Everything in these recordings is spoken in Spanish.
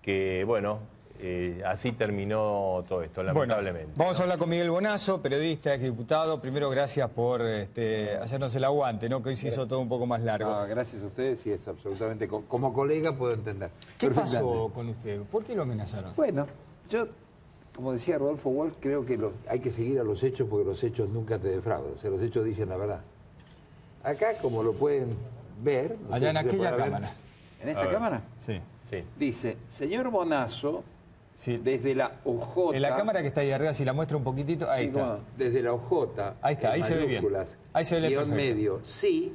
que bueno, así terminó todo esto, lamentablemente. Bueno, vamos a hablar con Miguel Bonazo, periodista, exdiputado. Primero, gracias por hacernos el aguante, ¿no? Que hoy se hizo todo un poco más largo. No, gracias a ustedes, y es absolutamente... Como colega puedo entender. ¿Qué pasó con usted? ¿Por qué lo amenazaron? Bueno, yo, como decía Rodolfo Walsh, creo que hay que seguir a los hechos porque los hechos nunca te defraudan. O sea, los hechos dicen la verdad. Acá, como lo pueden ver... No allá sé en si aquella cámara. ¿En esta cámara? Sí. Dice, señor Bonazo... Sí. Desde la OJ... En la cámara que está ahí arriba, si la muestra un poquitito, ahí está. No, desde la OJ... Ahí está, ahí se ve bien. Ahí se ve guión perfecto. medio, sí,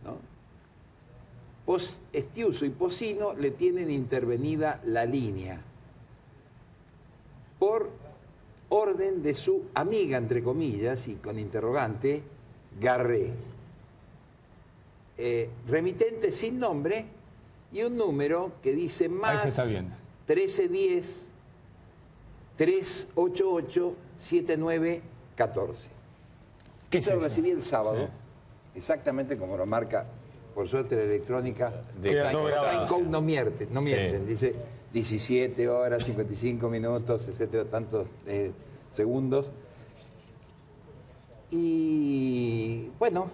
¿no? Estiuso y Pocino le tienen intervenida la línea por orden de su amiga, entre comillas, y con interrogante, Garré. Remitente sin nombre y un número que dice más... Ahí se está viendo. 1310 388 7914. ¿Qué es Esto lo eso? recibí el sábado, exactamente como lo marca, por suerte, la electrónica. Queda todo grabado. Time Code no mienten, dice 17 horas, 55 minutos, etcétera, tantos segundos. Y bueno,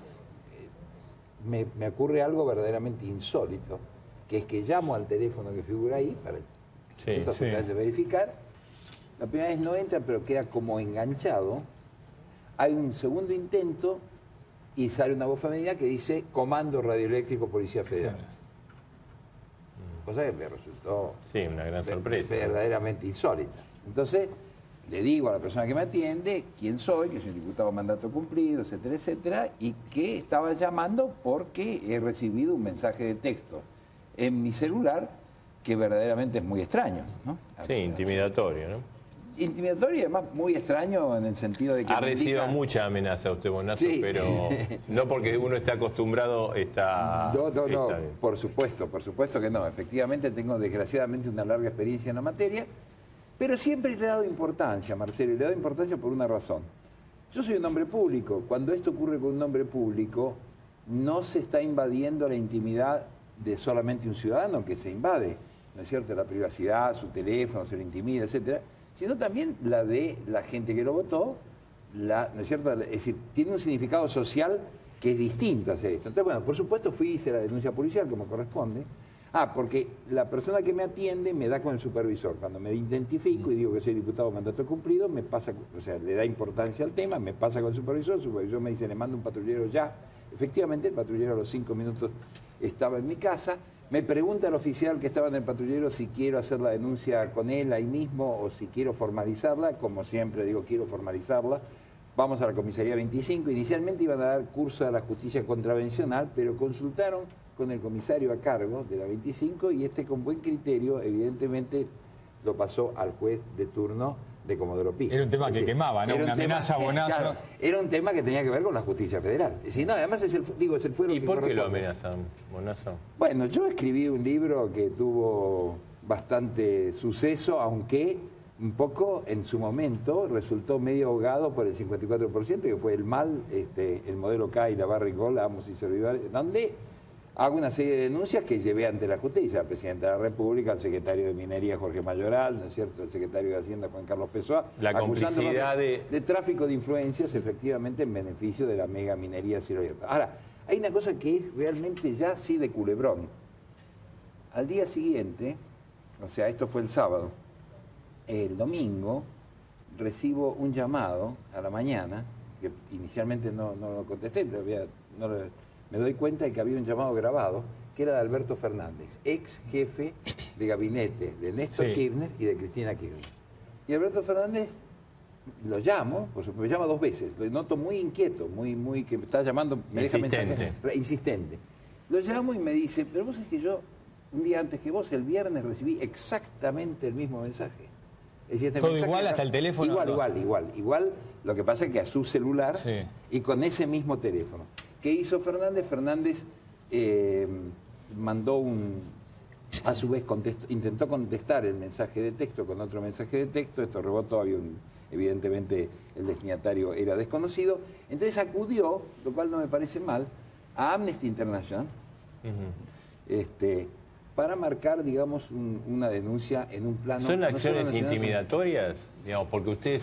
me ocurre algo verdaderamente insólito, que es que llamo al teléfono que figura ahí para de verificar. La primera vez no entra, pero queda como enganchado. Hay un segundo intento y sale una voz femenina que dice Comando Radioeléctrico Policía Federal. Cosa que me resultó una gran sorpresa, verdaderamente insólita. Entonces, le digo a la persona que me atiende quién soy, que soy un diputado de mandato cumplido, etcétera, etcétera, y que estaba llamando porque he recibido un mensaje de texto en mi celular que verdaderamente es muy extraño, ¿no? Sí, intimidatorio, ¿no? Intimidatorio y además muy extraño en el sentido de que... Ha recibido mucha amenaza usted, Bonazo, sí. Pero no porque uno esté acostumbrado, está... No, está bien. por supuesto que no. Efectivamente tengo desgraciadamente una larga experiencia en la materia, pero siempre le he dado importancia, Marcelo, y le he dado importancia por una razón. Yo soy un hombre público. Cuando esto ocurre con un hombre público, no se está invadiendo la intimidad de solamente un ciudadano que se invade, ¿no es cierto?, la privacidad, su teléfono, se lo intimida, etcétera, sino también la de la gente que lo votó, ¿no es cierto?, es decir, tiene un significado social que es distinto a hacer esto. Entonces, bueno, por supuesto fui y hice la denuncia policial como corresponde. Porque la persona que me atiende me da con el supervisor. Cuando me identifico y digo que soy diputado de mandato cumplido, me pasa, o sea, le da importancia al tema, me pasa con el supervisor me dice, le mando un patrullero ya. Efectivamente, el patrullero a los 5 minutos estaba en mi casa. Me pregunta el oficial que estaba en el patrullero si quiero hacer la denuncia con él ahí mismo o si quiero formalizarla. Como siempre digo, quiero formalizarla. Vamos a la comisaría 25. Inicialmente iban a dar curso a la justicia contravencional, pero consultaron con el comisario a cargo de la 25 y con buen criterio, evidentemente, lo pasó al juez de turno de Comodoro Pi. Era un tema que quemaba, ¿no? Una amenaza, Bonazo. Claro, era un tema que tenía que ver con la justicia federal. Es decir, no, además es el fuero. ¿Y por qué lo amenazan, Bonazo? Bueno, yo escribí un libro que tuvo bastante suceso, aunque un poco en su momento resultó medio ahogado por el 54%, que fue el mal, el modelo K y la Barrick Gold, Amos y Servidores, donde hago una serie de denuncias que llevé ante la justicia, al presidente de la República, al secretario de Minería Jorge Mayoral, ¿no es cierto?, el secretario de Hacienda Juan Carlos Pessoa, la complicidad de tráfico de influencias, efectivamente, en beneficio de la mega minería cielo abierto. Ahora, hay una cosa que es realmente ya sí de culebrón. Al día siguiente, o sea, esto fue el sábado, el domingo recibo un llamado a la mañana, que inicialmente no lo contesté, pero me doy cuenta de que había un llamado grabado, que era de Alberto Fernández, ex jefe de gabinete de Néstor Kirchner y de Cristina Kirchner. Y Alberto Fernández lo llamo, me llama 2 veces, lo noto muy inquieto, muy que me está llamando, me deja mensajes insistente. Lo llamo y me dice, pero vos sabés que yo, un día antes que vos, el viernes recibí exactamente el mismo mensaje. Es decir, ¿todo igual hasta el teléfono? Igual, lo que pasa es que a su celular y con ese mismo teléfono. ¿Qué hizo Fernández? Fernández mandó a su vez intentó contestar el mensaje de texto con otro mensaje de texto, esto rebotó, evidentemente el destinatario era desconocido, entonces acudió, lo cual no me parece mal, a Amnesty International, para marcar, digamos, una denuncia en un plano... ¿Son no acciones solo nacional, intimidatorias? Digamos, porque usted,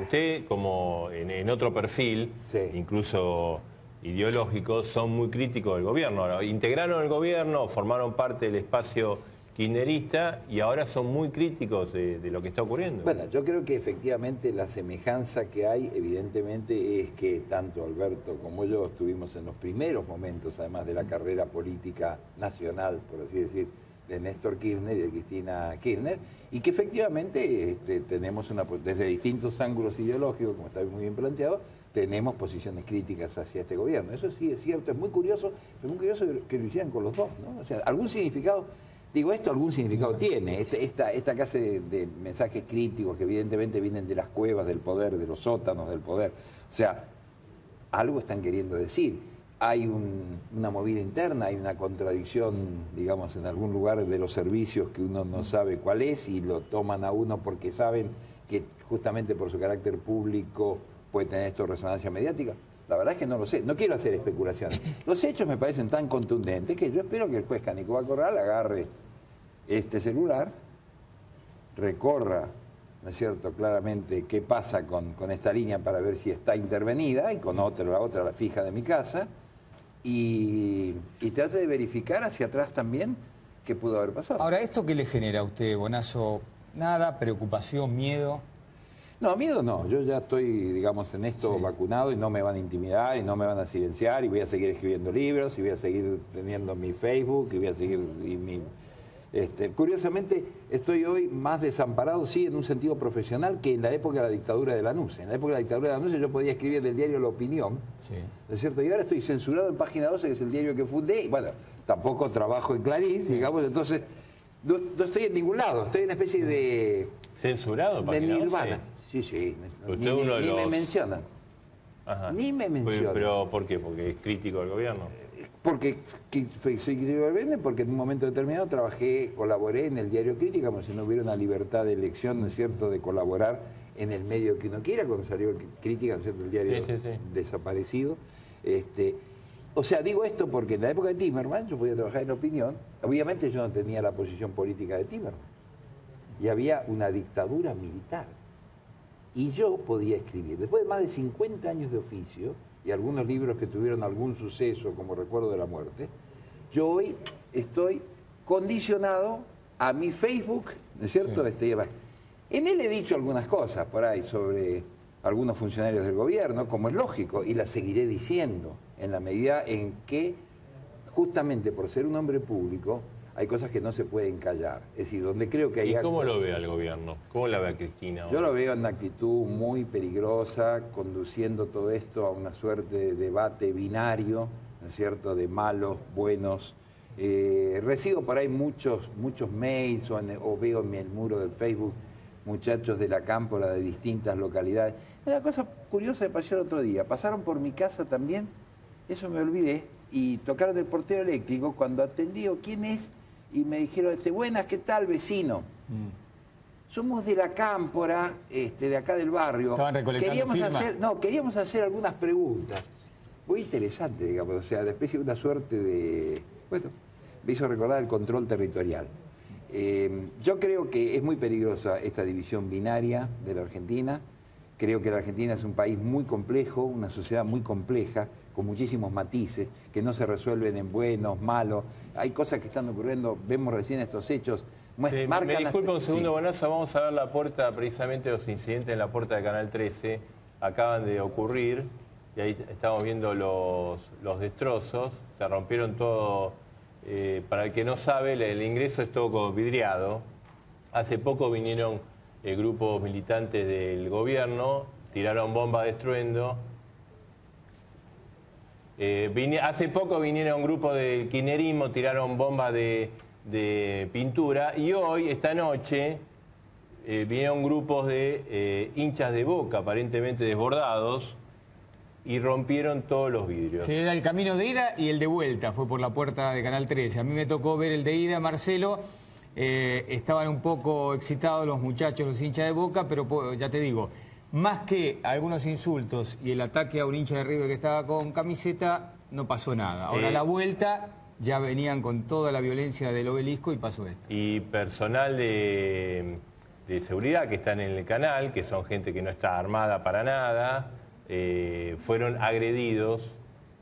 usted como en otro perfil, Sí. incluso ideológico, son muy críticos del gobierno. Ahora, integraron el gobierno, formaron parte del espacio kirchnerista y ahora son muy críticos de lo que está ocurriendo. Bueno, yo creo que efectivamente la semejanza que hay, evidentemente, es que tanto Alberto como yo estuvimos en los primeros momentos, además de la carrera política nacional, por así decir, de Néstor Kirchner y de Cristina Kirchner, y que efectivamente tenemos desde distintos ángulos ideológicos, como está muy bien planteado, tenemos posiciones críticas hacia este gobierno. Eso sí es cierto, es muy curioso que lo hicieran con los dos, ¿no? O sea, algún significado... Digo, esto algún significado tiene, esta clase de mensajes críticos que evidentemente vienen de las cuevas del poder, de los sótanos del poder. O sea, algo están queriendo decir. Hay una movida interna, hay una contradicción, digamos, en algún lugar de los servicios que uno no sabe cuál es y lo toman a uno porque saben que justamente por su carácter público puede tener esto resonancia mediática. La verdad es que no lo sé, no quiero hacer especulaciones. Los hechos me parecen tan contundentes que yo espero que el juez Canicoba Corral agarre este celular, recorra, ¿no es cierto?, claramente qué pasa con esta línea para ver si está intervenida y con la otra la fija de mi casa y trate de verificar hacia atrás también qué pudo haber pasado. Ahora, ¿esto qué le genera a usted, Bonazo? Nada, preocupación, miedo. No, miedo no. Yo ya estoy, digamos, en esto vacunado y no me van a intimidar y no me van a silenciar y voy a seguir escribiendo libros y voy a seguir teniendo mi Facebook y voy a seguir... curiosamente, estoy hoy más desamparado, sí, en un sentido profesional que en la época de la dictadura de Lanús. En la época de la dictadura de Lanús yo podía escribir en el diario La Opinión, ¿no es cierto? Y ahora estoy censurado en Página 12, que es el diario que fundé, y bueno, tampoco trabajo en Clarín, digamos, entonces no estoy en ningún lado, estoy en una especie de... ¿Censurado? De Nirvana. Sí, ni me mencionan. Ajá. Ni me mencionan. ¿Pero por qué? ¿Porque es crítico del gobierno? Porque soy crítico del gobierno, porque en un momento determinado colaboré en el diario Crítica, como si no hubiera una libertad de elección, ¿no es cierto?, de colaborar en el medio que uno quiera, cuando salió Crítica, ¿no es cierto?, el diario desaparecido. O sea, digo esto porque en la época de Timerman yo podía trabajar en La Opinión, obviamente yo no tenía la posición política de Timerman, y había una dictadura militar. Y yo podía escribir. Después de más de 50 años de oficio y algunos libros que tuvieron algún suceso como Recuerdo de la Muerte, yo hoy estoy condicionado a mi Facebook, ¿no es cierto? Sí. En él he dicho algunas cosas por ahí sobre algunos funcionarios del gobierno, como es lógico, y las seguiré diciendo en la medida en que, justamente por ser un hombre público, hay cosas que no se pueden callar. Es decir, donde creo que hay... ¿Y cómo lo ve al gobierno? ¿Cómo la ve a Cristina ahora? Yo lo veo en una actitud muy peligrosa, conduciendo todo esto a una suerte de debate binario, ¿no es cierto?, de malos, buenos. Recibo por ahí muchos mails o veo en el muro del Facebook muchachos de la cámpora de distintas localidades. Una cosa curiosa que pasó el otro día. Pasaron por mi casa también, eso me olvidé, y tocaron el portero eléctrico. Cuando atendí, ¿quién es? Y me dijeron, buenas, ¿qué tal, vecino? Somos de la cámpora, de acá del barrio. Estaban recolectando firmas. Queríamos hacer algunas preguntas. Muy interesante, digamos, o sea, de especie de una suerte de... Bueno, me hizo recordar el control territorial. Yo creo que es muy peligrosa esta división binaria de la Argentina. Creo que la Argentina es un país muy complejo, una sociedad muy compleja, con muchísimos matices, que no se resuelven en buenos, malos. Hay cosas que están ocurriendo, vemos recién estos hechos. Me disculpa un segundo, Bonazo, vamos a ver la puerta, precisamente los incidentes en la puerta de Canal 13, acaban de ocurrir, y ahí estamos viendo los destrozos, se rompieron todo, para el que no sabe, el ingreso es todo vidriado. Hace poco vinieron grupos militantes del gobierno, tiraron bombas de estruendo. Hace poco vinieron grupos del kirchnerismo, tiraron bombas de pintura, y hoy, esta noche, vinieron grupos de hinchas de Boca, aparentemente desbordados, y rompieron todos los vidrios. Sí, era el camino de ida y el de vuelta, fue por la puerta de Canal 13. A mí me tocó ver el de ida, Marcelo. Estaban un poco excitados los muchachos, los hinchas de Boca, pero ya te digo, más que algunos insultos y el ataque a un hincha de River que estaba con camiseta, no pasó nada. Ahora la vuelta ya venían con toda la violencia del Obelisco y pasó esto. Y personal de seguridad que están en el canal, que son gente que no está armada para nada, fueron agredidos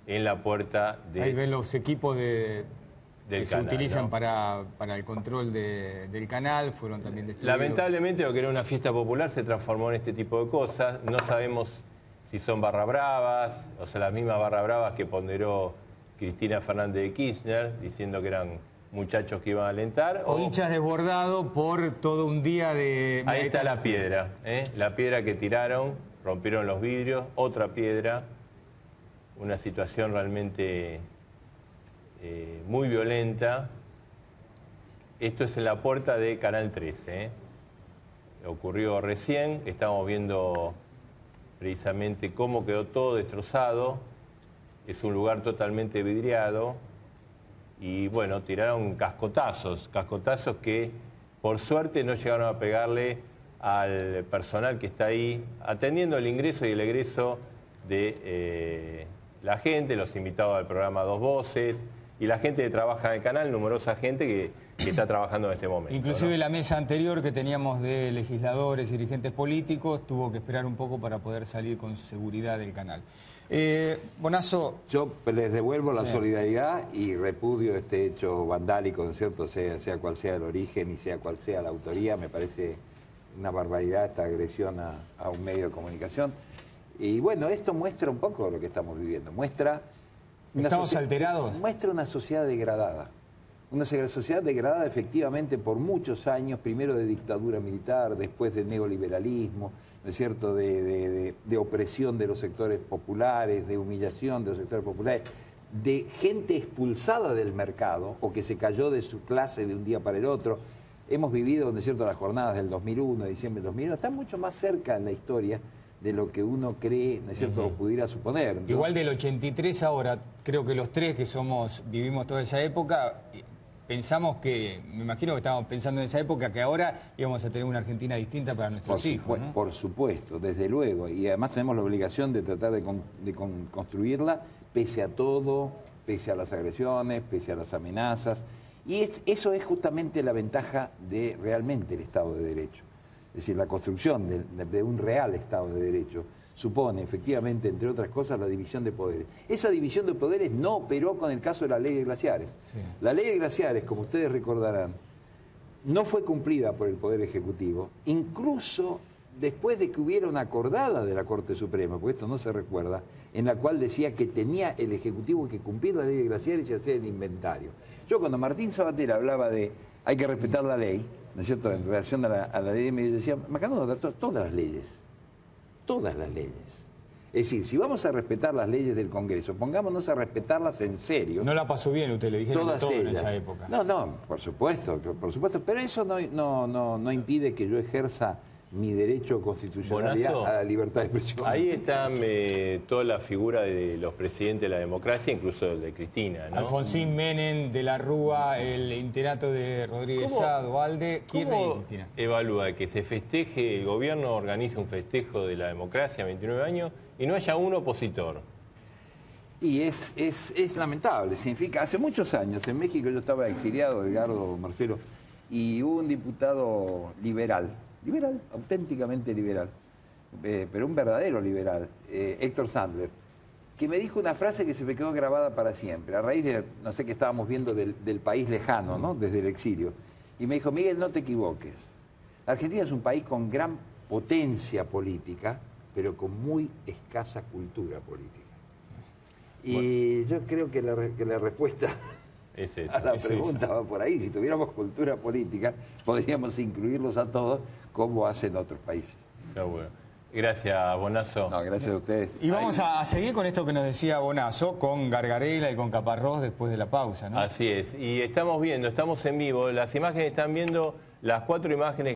en la puerta de... Ahí ven los equipos que canal, se utilizan, ¿no? para el control del canal, fueron también destruidos. Lamentablemente lo que era una fiesta popular se transformó en este tipo de cosas. No sabemos si son barra bravas, o sea, las mismas barra bravas que ponderó Cristina Fernández de Kirchner, diciendo que eran muchachos que iban a alentar. O hinchas desbordados por todo un día de... Ahí está la piedra, la piedra que tiraron, rompieron los vidrios, otra piedra, una situación realmente muy violenta. Esto es en la puerta de Canal 13. Ocurrió recién, estamos viendo precisamente cómo quedó todo destrozado. Es un lugar totalmente vidriado. Y bueno, tiraron cascotazos que por suerte no llegaron a pegarle al personal que está ahí atendiendo el ingreso y el egreso de la gente, los invitados al programa Dos Voces y la gente que trabaja en el canal, numerosa gente que está trabajando en este momento. Inclusive, ¿no? La mesa anterior que teníamos de legisladores y dirigentes políticos tuvo que esperar un poco para poder salir con seguridad del canal. Bonazo... Yo les devuelvo la solidaridad y repudio este hecho vandálico, ¿no es cierto? Sea cual sea el origen y sea cual sea la autoría, me parece una barbaridad esta agresión a un medio de comunicación. Y bueno, esto muestra un poco lo que estamos viviendo. ¿Estamos alterados? Muestra una sociedad degradada. Una sociedad degradada efectivamente por muchos años, primero de dictadura militar, después de neoliberalismo, ¿no es cierto?, de opresión de los sectores populares, de humillación de los sectores populares, de gente expulsada del mercado o que se cayó de su clase de un día para el otro. Hemos vivido, ¿no es cierto?, las jornadas del 2001, de diciembre del 2001, están mucho más cerca en la historia de lo que uno cree, ¿no es cierto?, o pudiera suponer, ¿no? Igual del 83 ahora, creo que los tres que vivimos toda esa época, pensamos que, me imagino que estábamos pensando en esa época, que ahora íbamos a tener una Argentina distinta para nuestros hijos, ¿no? Por supuesto, desde luego. Y además tenemos la obligación de tratar de construirla pese a todo, pese a las agresiones, pese a las amenazas. Y eso es justamente la ventaja de realmente el Estado de Derecho. Es decir, la construcción de un real Estado de Derecho supone efectivamente, entre otras cosas, la división de poderes. Esa división de poderes no operó con el caso de la Ley de Glaciares. Sí. La Ley de Glaciares, como ustedes recordarán, no fue cumplida por el Poder Ejecutivo, incluso después de que hubiera una acordada de la Corte Suprema, porque esto no se recuerda, en la cual decía que tenía el Ejecutivo que cumplir la Ley de Glaciares y hacer el inventario. Yo cuando Martín Sabater hablaba de hay que respetar la ley, ¿no es cierto?, en relación a la ley de medios, decía, Macanudo, todas las leyes. Todas las leyes. Es decir, si vamos a respetar las leyes del Congreso, pongámonos a respetarlas en serio. No la pasó bien, usted le dijeron todas todo ellas. En esa época. No, por supuesto, pero eso no impide que yo ejerza mi derecho constitucional Bonazo, a la libertad de expresión. Ahí está toda la figura de los presidentes de la democracia, incluso el de Cristina, ¿no? Alfonsín, Menem, De la Rúa, el interato de Rodríguez Sá, Duhalde, Kirchner y Cristina. Evalúa que se festeje, el gobierno organiza un festejo de la democracia, 29 años, y no haya un opositor? Y es lamentable, significa, hace muchos años en México yo estaba exiliado, Edgardo, Marcelo, y hubo un diputado liberal, auténticamente liberal, pero un verdadero liberal, Héctor Sandler, que me dijo una frase que se me quedó grabada para siempre, a raíz de, no sé qué estábamos viendo del país lejano, ¿no?, desde el exilio. Y me dijo, Miguel, no te equivoques. La Argentina es un país con gran potencia política, pero con muy escasa cultura política. Y yo creo que la respuesta a la pregunta va por ahí. Si tuviéramos cultura política, podríamos incluirlos a todos como hacen otros países. Está bueno. Gracias, Bonazo. No, gracias a ustedes. Y vamos a seguir con esto que nos decía Bonazo, con Gargarela y con Caparrós después de la pausa, ¿no? Así es. Y estamos en vivo. Las imágenes están viendo, las 4 imágenes